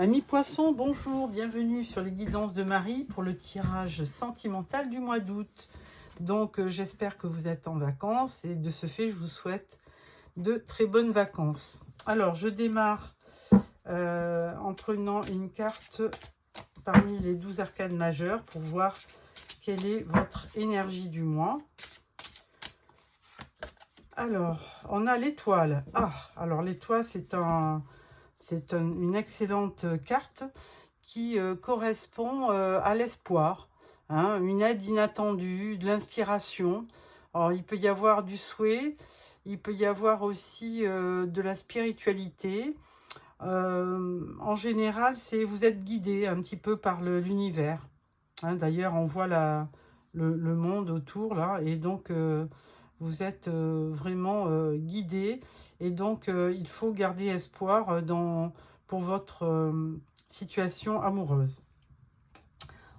Amis poissons, bonjour, bienvenue sur les guidances de Marie pour le tirage sentimental du mois d'août. Donc j'espère que vous êtes en vacances et de ce fait je vous souhaite de très bonnes vacances. Alors je démarre en prenant une carte parmi les 12 arcanes majeures pour voir quelle est votre énergie du mois. Alors on a l'étoile. Alors l'étoile c'est une excellente carte qui correspond à l'espoir, hein, une aide inattendue, de l'inspiration. Alors, il peut y avoir du souhait, il peut y avoir aussi de la spiritualité. En général, vous êtes guidé un petit peu par l'univers. Hein, d'ailleurs, on voit le monde autour, là, et donc vous êtes vraiment guidé. Et donc, il faut garder espoir pour votre situation amoureuse.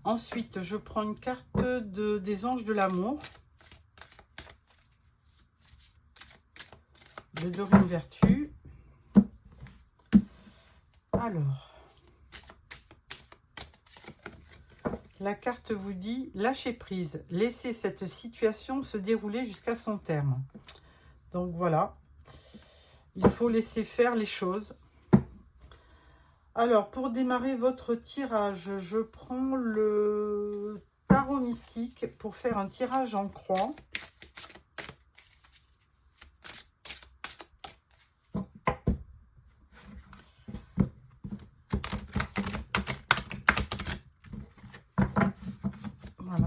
Ensuite, je prends une carte des anges de l'amour. De Dorine Vertu. Alors, la carte vous dit « Lâchez prise, laissez cette situation se dérouler jusqu'à son terme ». Donc voilà, il faut laisser faire les choses. Alors, pour démarrer votre tirage, je prends le tarot mystique pour faire un tirage en croix. Voilà.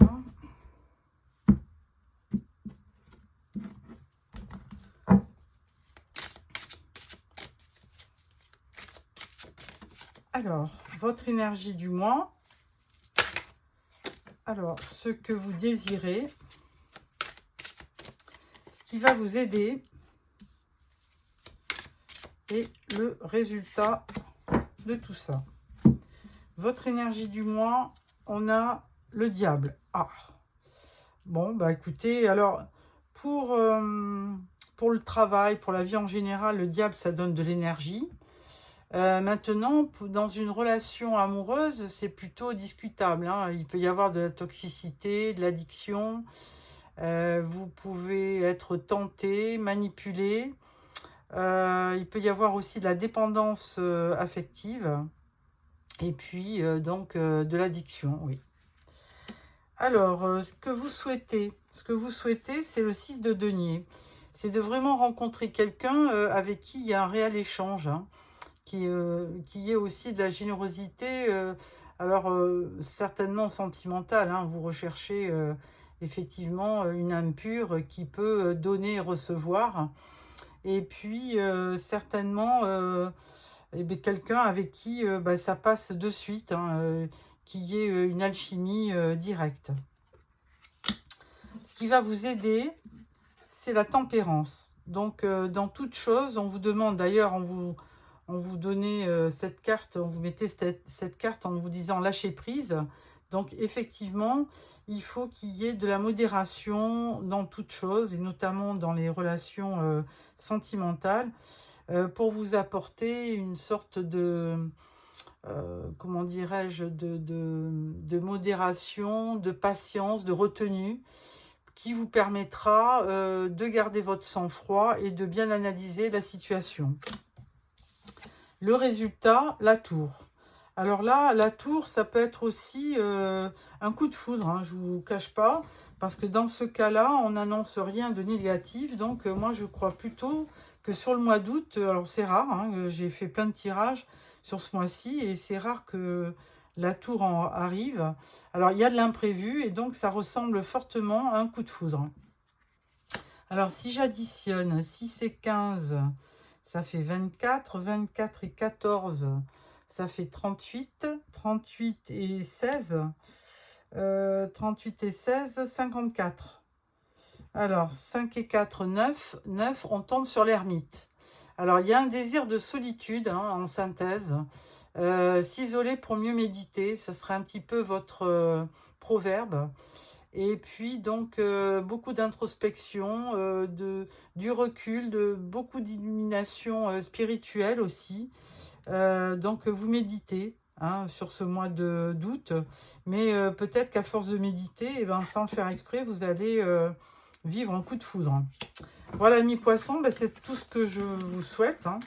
Alors, votre énergie du mois. Alors, ce que vous désirez. Ce qui va vous aider. Et le résultat de tout ça. Votre énergie du mois, on a le diable. Bon, bah écoutez, alors, pour le travail, pour la vie en général, le diable, ça donne de l'énergie. Maintenant, dans une relation amoureuse, c'est plutôt discutable, hein. Il peut y avoir de la toxicité, de l'addiction. Vous pouvez être tenté, manipulé. Il peut y avoir aussi de la dépendance affective. Et puis, de l'addiction, oui. Alors, ce que vous souhaitez, c'est le 6 de denier. C'est de vraiment rencontrer quelqu'un avec qui il y a un réel échange, hein. Qui est aussi de la générosité, certainement sentimentale, hein. Vous recherchez effectivement une âme pure qui peut donner et recevoir. Et puis, certainement, quelqu'un avec qui ça passe de suite, hein, qui est une alchimie directe. Ce qui va vous aider, c'est la tempérance. Donc, dans toute chose, on vous demande, d'ailleurs, on vous donnait cette carte, on vous mettait cette carte en vous disant lâcher prise. Donc effectivement, il faut qu'il y ait de la modération dans toute chose, et notamment dans les relations sentimentales, pour vous apporter une sorte de, comment dirais-je, de modération, de patience, de retenue, qui vous permettra de garder votre sang-froid et de bien analyser la situation. Le résultat, la tour. Alors là, la tour, ça peut être aussi un coup de foudre, hein, je ne vous cache pas, parce que dans ce cas-là, on n'annonce rien de négatif. Donc moi, je crois plutôt que sur le mois d'août, alors c'est rare, hein, j'ai fait plein de tirages sur ce mois-ci, et c'est rare que la tour arrive. Alors il y a de l'imprévu, et donc ça ressemble fortement à un coup de foudre. Alors si j'additionne 6 et 15... ça fait 24, 24 et 14, ça fait 38, 38 et 16, 38 et 16, 54. Alors, 5 et 4, 9, 9, on tombe sur l'ermite. Alors, il y a un désir de solitude, hein, en synthèse. S'isoler pour mieux méditer, ça serait un petit peu votre proverbe. Et puis, donc, beaucoup d'introspection, du recul, beaucoup d'illumination spirituelle aussi. Donc, vous méditez hein, sur ce mois d'août. Mais peut-être qu'à force de méditer, eh ben, sans le faire exprès, vous allez vivre un coup de foudre. Voilà, mes poissons, ben, c'est tout ce que je vous souhaite. Hein.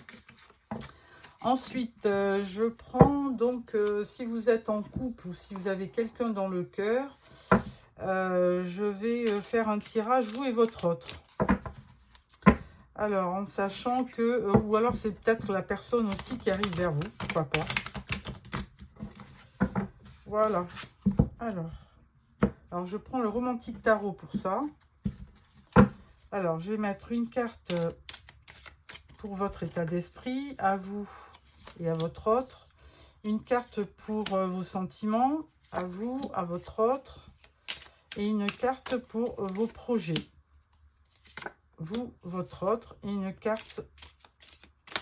Ensuite, je prends donc, si vous êtes en couple ou si vous avez quelqu'un dans le cœur, je vais faire un tirage, vous et votre autre. Alors, en sachant que, ou alors c'est peut-être la personne aussi qui arrive vers vous, pourquoi pas. Voilà. Alors, je prends le romantique tarot pour ça. Alors, je vais mettre une carte pour votre état d'esprit, à vous et à votre autre. Une carte pour vos sentiments, à vous, à votre autre. Et une carte pour vos projets. Vous, votre autre. Et une carte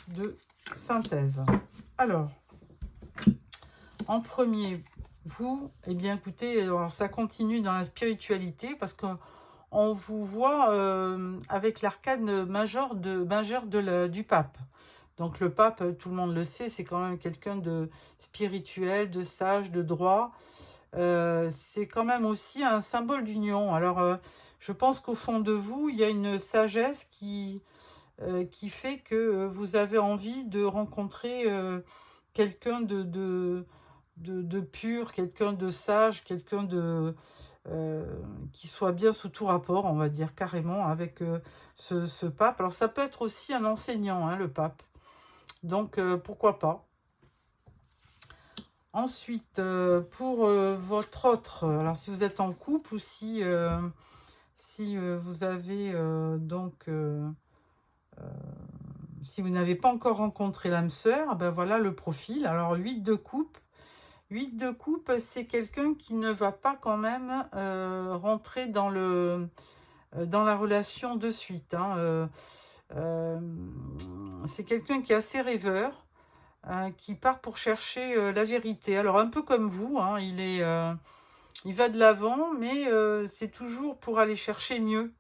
de synthèse. Alors, en premier, vous, eh bien écoutez, alors ça continue dans la spiritualité parce qu'on vous voit avec l'arcane majeure du pape. Donc le pape, tout le monde le sait, c'est quand même quelqu'un de spirituel, de sage, de droit. C'est quand même aussi un symbole d'union. Alors je pense qu'au fond de vous, il y a une sagesse qui fait que vous avez envie de rencontrer quelqu'un de pur, quelqu'un de sage, quelqu'un qui soit bien sous tout rapport, on va dire carrément, avec ce pape. Alors ça peut être aussi un enseignant, hein, le pape. Donc pourquoi pas. Ensuite, pour votre autre, alors si vous êtes en couple ou si vous avez donc... si vous n'avez pas encore rencontré l'âme sœur, ben voilà le profil. Alors 8 de coupe. 8 de coupe, c'est quelqu'un qui ne va pas quand même rentrer dans la relation de suite. Hein. C'est quelqu'un qui est assez rêveur, qui part pour chercher la vérité. Alors un peu comme vous, hein, il va de l'avant, mais c'est toujours pour aller chercher mieux.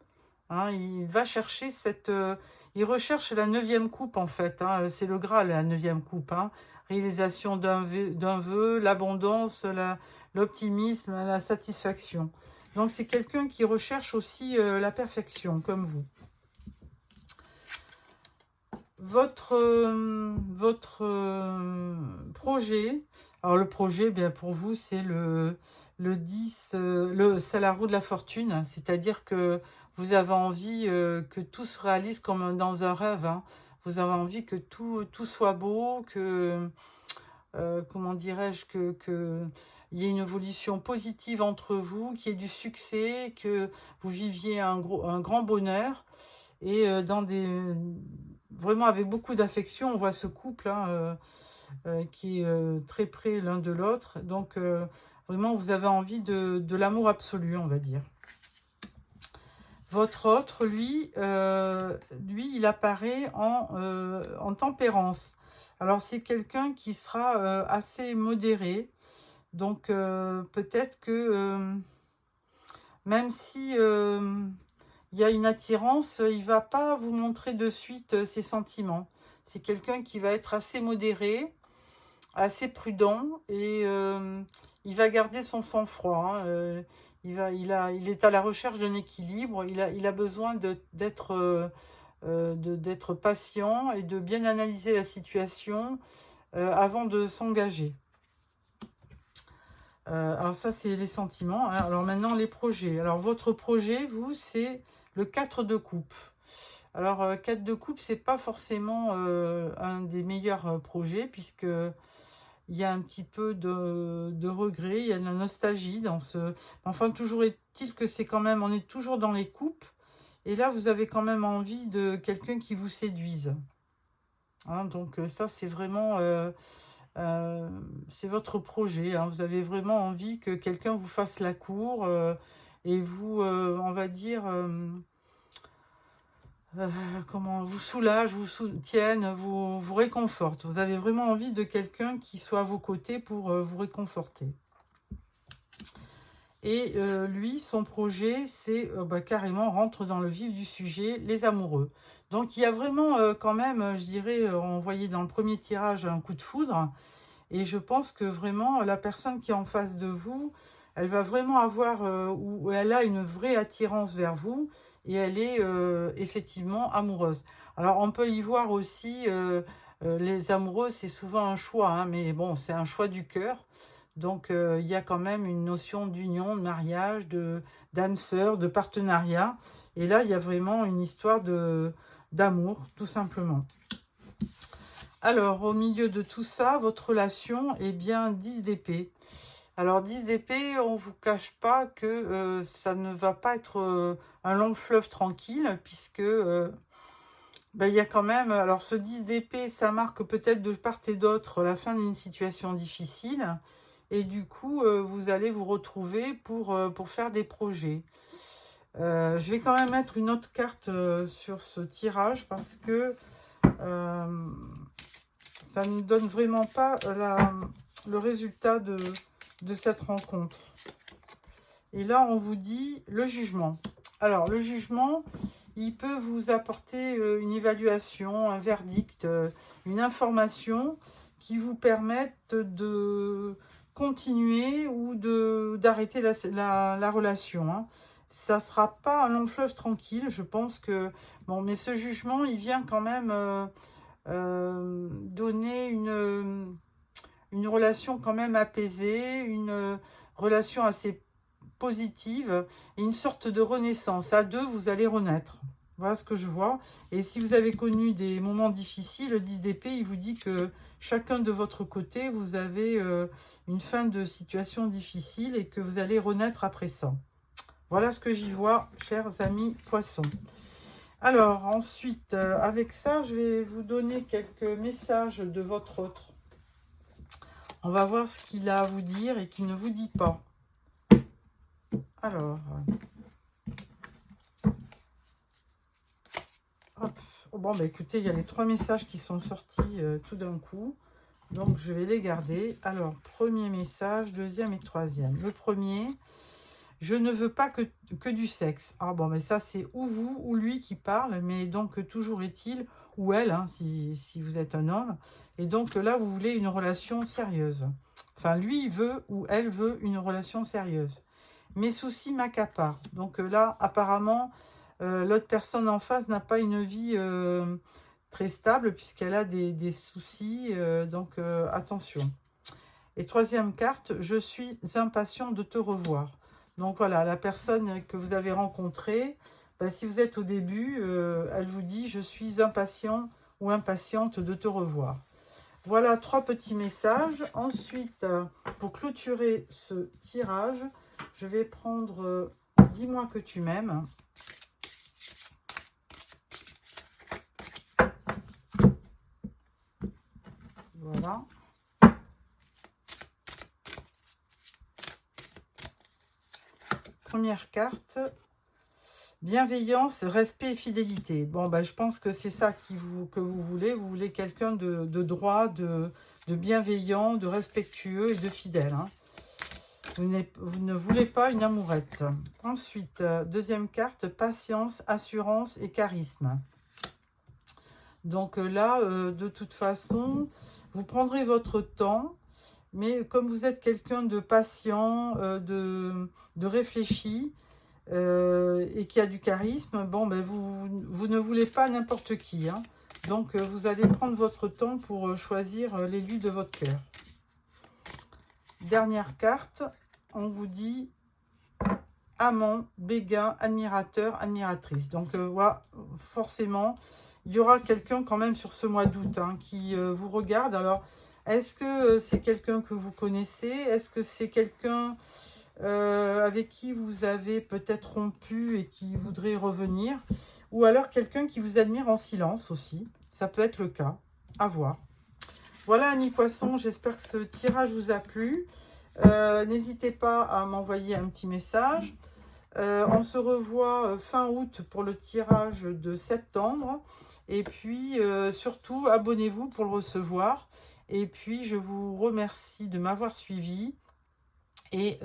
Hein, il va chercher il recherche la 9e coupe en fait. Hein, c'est le Graal, la 9e coupe. Hein, réalisation d'un vœu, l'abondance, l'optimisme, la satisfaction. Donc c'est quelqu'un qui recherche aussi la perfection, comme vous. Votre projet, alors le projet, bien pour vous, c'est le 10, c'est la roue de la fortune, c'est-à-dire que vous avez envie que tout se réalise comme dans un rêve. Hein. Vous avez envie que tout soit beau, que, comment dirais-je, que il y ait une évolution positive entre vous, qu'il y ait du succès, que vous viviez un grand bonheur. Et vraiment avec beaucoup d'affection, on voit ce couple hein, qui est très près l'un de l'autre. Donc vraiment, vous avez envie de l'amour absolu, on va dire. Votre autre, lui, il apparaît en tempérance. Alors, c'est quelqu'un qui sera assez modéré. Donc, peut-être que même si il y a une attirance, il ne va pas vous montrer de suite ses sentiments. C'est quelqu'un qui va être assez modéré, assez prudent et il va garder son sang-froid. Hein, il est à la recherche d'un équilibre. Il a besoin d'être patient et de bien analyser la situation avant de s'engager. Alors ça, c'est les sentiments. Hein. Alors maintenant, les projets. Alors votre projet, vous, c'est le 4 de coupe. Alors 4 de coupe, c'est pas forcément un des meilleurs projets puisque il y a un petit peu de regret, il y a de la nostalgie dans ce... Enfin, toujours est-il que c'est quand même... On est toujours dans les coupes. Et là, vous avez quand même envie de quelqu'un qui vous séduise. Hein, donc ça, c'est vraiment... c'est votre projet. Hein. Vous avez vraiment envie que quelqu'un vous fasse la cour et vous, on va dire... comment vous soulage, vous soutienne, vous réconforte. Vous avez vraiment envie de quelqu'un qui soit à vos côtés pour vous réconforter. Et lui, son projet, c'est carrément rentre dans le vif du sujet, les amoureux. Donc il y a vraiment quand même, je dirais, on voyait dans le premier tirage un coup de foudre. Et je pense que vraiment, la personne qui est en face de vous, elle va vraiment avoir, ou elle a une vraie attirance vers vous, et elle est effectivement amoureuse. Alors on peut y voir aussi, les amoureux, c'est souvent un choix, hein, mais bon, c'est un choix du cœur. Donc il y a quand même une notion d'union, de mariage, d'âme sœur, de partenariat. Et là, il y a vraiment une histoire d'amour, tout simplement. Alors, au milieu de tout ça, votre relation est bien 10 d'épée. Alors, 10 d'épée, on ne vous cache pas que ça ne va pas être un long fleuve tranquille, puisque il y a quand même... Alors, ce 10 d'épée, ça marque peut-être de part et d'autre la fin d'une situation difficile. Et du coup, vous allez vous retrouver pour faire des projets. Je vais quand même mettre une autre carte sur ce tirage, parce que... ça ne donne vraiment pas le résultat de cette rencontre. Et là, on vous dit le jugement. Alors, le jugement, il peut vous apporter une évaluation, un verdict, une information qui vous permette de continuer ou d'arrêter la relation. Hein. Ça ne sera pas un long fleuve tranquille, je pense que... Bon, mais ce jugement, il vient quand même... donner une relation quand même apaisée, une relation assez positive et une sorte de renaissance. À deux, vous allez renaître. Voilà ce que je vois. Et si vous avez connu des moments difficiles, le 10 d'épée, il vous dit que chacun de votre côté, vous avez une fin de situation difficile et que vous allez renaître après ça. Voilà ce que j'y vois, chers amis poissons. Alors, ensuite, avec ça, je vais vous donner quelques messages de votre autre. On va voir ce qu'il a à vous dire et qu'il ne vous dit pas. Alors, hop. Bon, écoutez, il y a les 3 messages qui sont sortis tout d'un coup. Donc, je vais les garder. Alors, premier message, deuxième et troisième. Le premier... Je ne veux pas que du sexe. Ah bon, mais ça, c'est ou vous ou lui qui parle, mais donc toujours est-il, ou elle, hein, si vous êtes un homme. Et donc là, vous voulez une relation sérieuse. Enfin, lui, il veut ou elle veut une relation sérieuse. Mes soucis m'accaparent. Donc là, apparemment, l'autre personne en face n'a pas une vie très stable, puisqu'elle a des soucis, donc attention. Et troisième carte, je suis impatient de te revoir. Donc voilà, la personne que vous avez rencontrée, si vous êtes au début, elle vous dit « Je suis impatient ou impatiente de te revoir ». Voilà 3 petits messages. Ensuite, pour clôturer ce tirage, je vais prendre « Dis-moi que tu m'aimes ». Voilà. Première carte, bienveillance, respect et fidélité. Bon, je pense que c'est ça que vous voulez. Vous voulez quelqu'un de droit, de bienveillant, de respectueux et de fidèle. Hein. Vous ne voulez pas une amourette. Ensuite, deuxième carte, patience, assurance et charisme. Donc là, de toute façon, vous prendrez votre temps. Mais comme vous êtes quelqu'un de patient, de réfléchi et qui a du charisme, bon, vous ne voulez pas n'importe qui. Hein. Donc, vous allez prendre votre temps pour choisir l'élu de votre cœur. Dernière carte, on vous dit amant, béguin, admirateur, admiratrice. Donc, voilà, forcément, il y aura quelqu'un quand même sur ce mois d'août hein, qui vous regarde. Alors, est-ce que c'est quelqu'un que vous connaissez? Est-ce que c'est quelqu'un avec qui vous avez peut-être rompu et qui voudrait revenir? Ou alors quelqu'un qui vous admire en silence aussi? Ça peut être le cas. À voir. Voilà, amis poissons, j'espère que ce tirage vous a plu. N'hésitez pas à m'envoyer un petit message. On se revoit fin août pour le tirage de septembre. Et puis, surtout, abonnez-vous pour le recevoir. Et puis, je vous remercie de m'avoir suivi. Et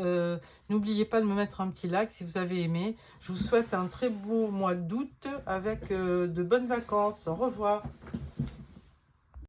n'oubliez pas de me mettre un petit like si vous avez aimé. Je vous souhaite un très beau mois d'août avec de bonnes vacances. Au revoir.